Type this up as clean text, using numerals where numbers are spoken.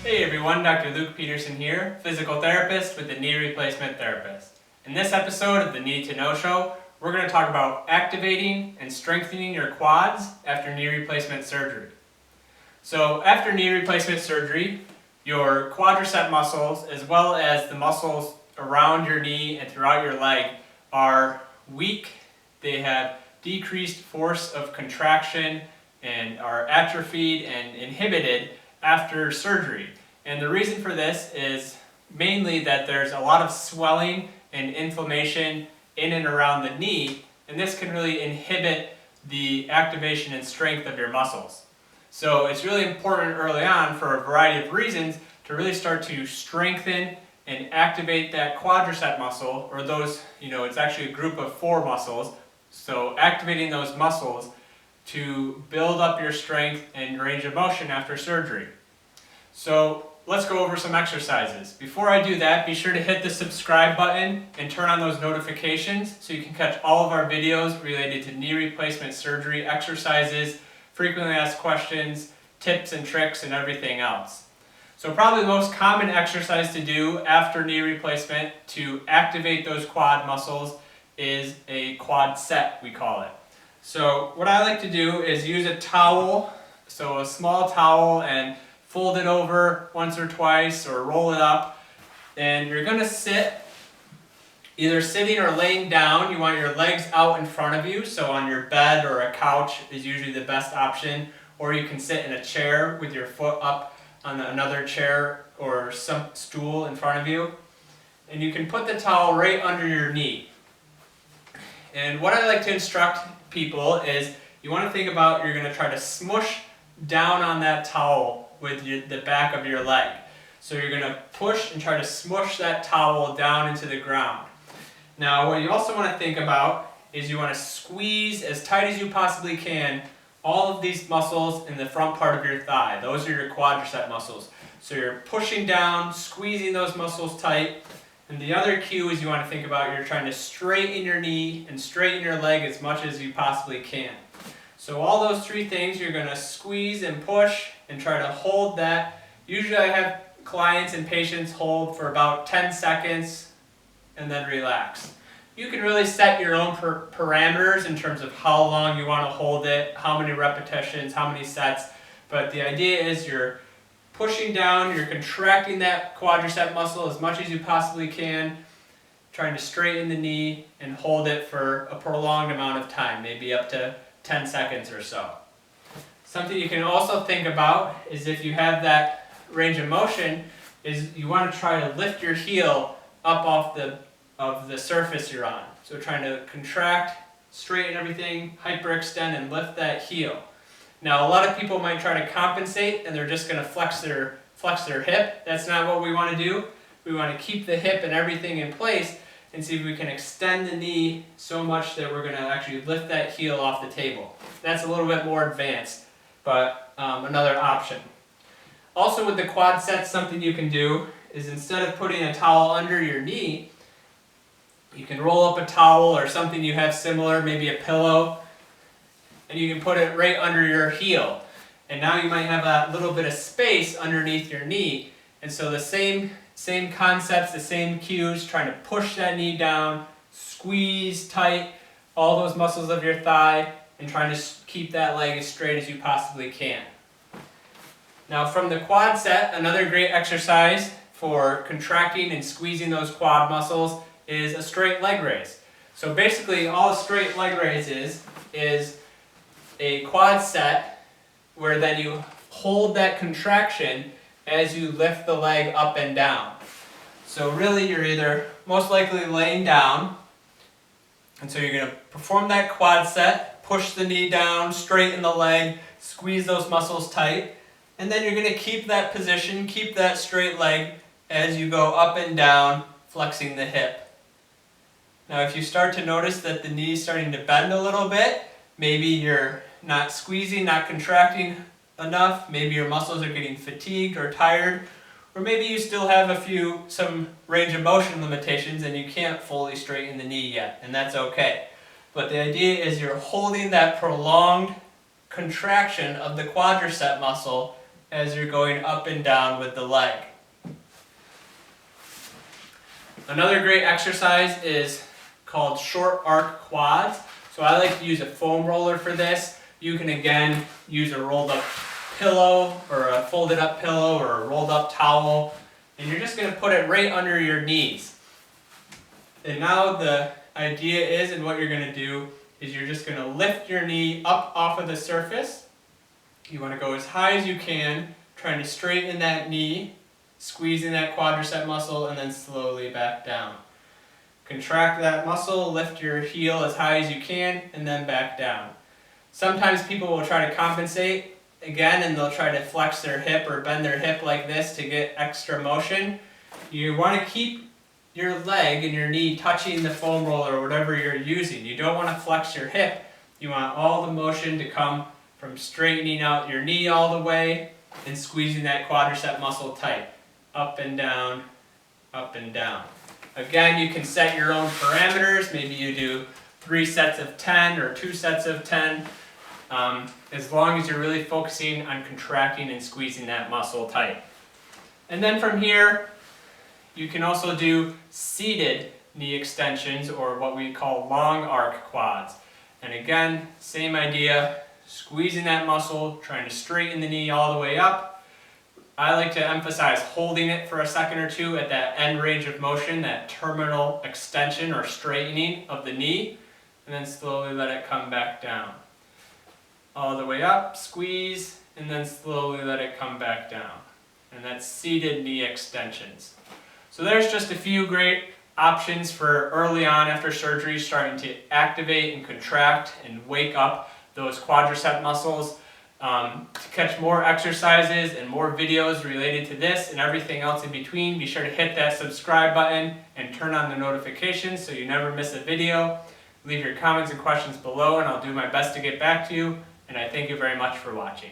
Hey everyone, Dr. Luke Peterson here, physical therapist with the Knee Replacement Therapist. In this episode of the Need to Know Show, we're going to talk about activating and strengthening your quads after knee replacement surgery. So after knee replacement surgery, your quadricep muscles as well as the muscles around your knee and throughout your leg are weak. They have decreased force of contraction and are atrophied and inhibited after surgery. And the reason for this is mainly that there's a lot of swelling and inflammation in and around the knee, and this can really inhibit the activation and strength of your muscles. So it's really important early on for a variety of reasons to really start to strengthen and activate that quadricep muscle, or those, it's actually a group of 4 muscles. So activating those muscles to build up your strength and range of motion after surgery. So let's go over some exercises. Before I do that, be sure to hit the subscribe button and turn on those notifications so you can catch all of our videos related to knee replacement surgery exercises, frequently asked questions, tips and tricks, and everything else. So probably the most common exercise to do after knee replacement to activate those quad muscles is a quad set, we call it. So what I like to do is use a towel, so a small towel, and fold it over once or twice or roll it up, and you're going to sit either sitting or laying down. You want your legs out in front of you, so on your bed or a couch is usually the best option, or you can sit in a chair with your foot up on another chair or some stool in front of you, and you can put the towel right under your knee. And what I like to instruct people is you want to think about, you're going to try to smush down on that towel with the back of your leg. So you're going to push and try to smush that towel down into the ground. Now what you also want to think about is you want to squeeze as tight as you possibly can all of these muscles in the front part of your thigh. Those are your quadricep muscles. So you're pushing down, squeezing those muscles tight. And the other cue is you want to think about, you're trying to straighten your knee and straighten your leg as much as you possibly can. So all those 3 things, you're going to squeeze and push and try to hold that. Usually I have clients and patients hold for about 10 seconds and then relax. You can really set your own parameters in terms of how long you want to hold it, how many repetitions, how many sets, but the idea is you're pushing down, you're contracting that quadricep muscle as much as you possibly can, trying to straighten the knee and hold it for a prolonged amount of time, maybe up to 10 seconds or so. Something you can also think about is, if you have that range of motion, is you want to try to lift your heel up off the surface you're on. So trying to contract, straighten everything, hyperextend, and lift that heel. Now a lot of people might try to compensate and they're just going to flex their hip. That's not what we want to do. We want to keep the hip and everything in place and see if we can extend the knee so much that we're going to actually lift that heel off the table. That's a little bit more advanced, but another option. Also with the quad sets, something you can do is, instead of putting a towel under your knee, you can roll up a towel or something you have similar, maybe a pillow, and you can put it right under your heel. And now you might have a little bit of space underneath your knee. And so the same concepts, the same cues, trying to push that knee down, squeeze tight all those muscles of your thigh, and trying to keep that leg as straight as you possibly can. Now from the quad set, another great exercise for contracting and squeezing those quad muscles is a straight leg raise. So basically all a straight leg raise is a quad set where then you hold that contraction as you lift the leg up and down. So really you're either most likely laying down, and so you're going to perform that quad set, push the knee down, straighten the leg, squeeze those muscles tight, and then you're going to keep that position, keep that straight leg as you go up and down, flexing the hip. Now if you start to notice that the knee is starting to bend a little bit, maybe you're not squeezing, not contracting enough, maybe your muscles are getting fatigued or tired, or maybe you still have some range of motion limitations and you can't fully straighten the knee yet, and that's okay. But the idea is you're holding that prolonged contraction of the quadricep muscle as you're going up and down with the leg. Another great exercise is called short arc quads. So I like to use a foam roller for this. You can again use a rolled up pillow or a folded up pillow or a rolled up towel, and you're just going to put it right under your knees. And now the idea is, and what you're going to do is you're just going to lift your knee up off of the surface. You want to go as high as you can, trying to straighten that knee, squeezing that quadricep muscle, and then slowly back down. Contract that muscle, lift your heel as high as you can, and then back down. Sometimes people will try to compensate again, and they'll try to flex their hip or bend their hip like this to get extra motion. You want to keep your leg and your knee touching the foam roller or whatever you're using. You don't want to flex your hip. You want all the motion to come from straightening out your knee all the way and squeezing that quadricep muscle tight. Up and down, up and down. Again, you can set your own parameters. Maybe you do 3 sets of 10 or 2 sets of 10. As long as you're really focusing on contracting and squeezing that muscle tight. And then from here, you can also do seated knee extensions, or what we call long arc quads. And again, same idea, squeezing that muscle, trying to straighten the knee all the way up. I like to emphasize holding it for a second or two at that end range of motion, that terminal extension or straightening of the knee, and then slowly let it come back down. All the way up, squeeze, and then slowly let it come back down. And that's seated knee extensions. So there's just a few great options for early on after surgery, starting to activate and contract and wake up those quadricep muscles. To catch more exercises and more videos related to this and everything else in between, be sure to hit that subscribe button and turn on the notifications so you never miss a video. Leave your comments and questions below and I'll do my best to get back to you. And I thank you very much for watching.